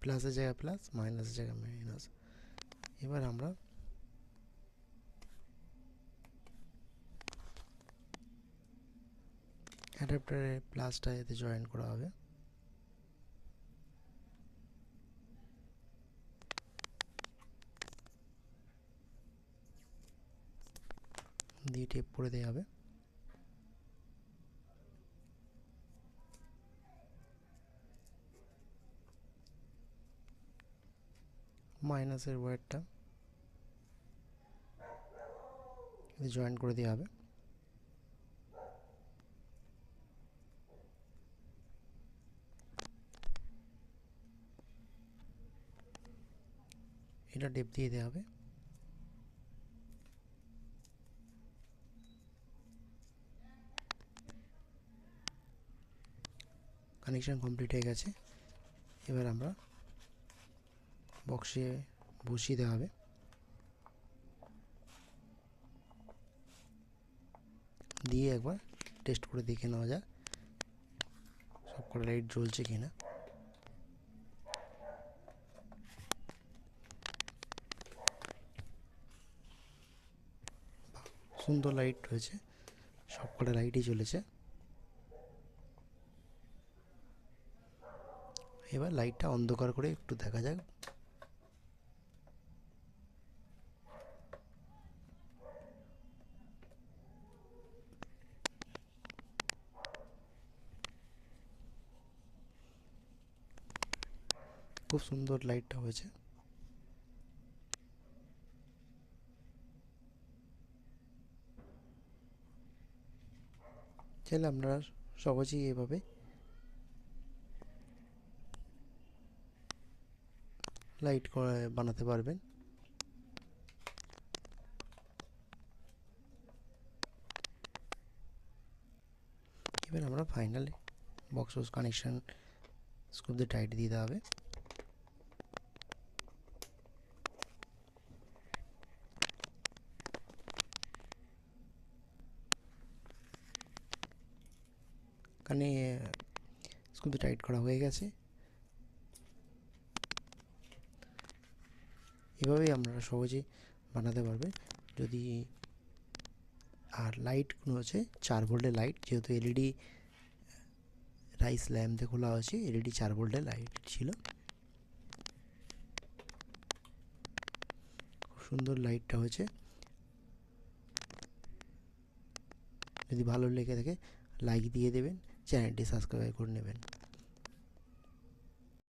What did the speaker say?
প্লাসের জায়গায় প্লাস, মাইনাসের জায়গায় মাইনাস। এবার আমরা অ্যাডাপ্টারের প্লাসটা এতে জয়েন করা হবে। দিয়ে টেপ করে দেওয়া হবে। মাইনাসের ওয়্যারটা জয়েন করে দেওয়া হবে। এটা টেপ দিয়ে দেওয়া হবে। কানেকশন কমপ্লিট হয়ে গেছে। এবার আমরা বক্সে বসিয়ে দেওয়া হবে। দিয়ে একবার টেস্ট করে দেখে নেওয়া যাক সব কটা লাইট জ্বলছে কিনা। সুন্দর লাইট রয়েছে, সব কটা লাইটই জ্বলেছে। এবার লাইটটা অন্ধকার করে একটু দেখা যাক। খুব সুন্দর লাইটটা হয়েছে। চাইলে আপনারা সহজেই এভাবে লাইট বানাতে পারবেন। এবার আমরা ফাইনালি বক্স কানেকশন স্ক্রু দিয়ে টাইট দিয়ে দেওয়া হবে। কানে স্ক্রু দিয়ে টাইট করা হয়ে গেছে। এভাবেই আপনারা সহজেই বানাতে পারবেন। যদি আর লাইটগুলো হচ্ছে 4 ভোল্টের লাইট, যেহেতু এলইডি রাইস ল্যাম্প দিয়ে খোলা হয়েছে, এলইডি 4 ভোল্টের লাইট ছিল। খুব সুন্দর লাইটটা হয়েছে। যদি ভালো লেগে থাকে লাইক দিয়ে দেবেন, চ্যানেলটি সাবস্ক্রাইব করে নেবেন।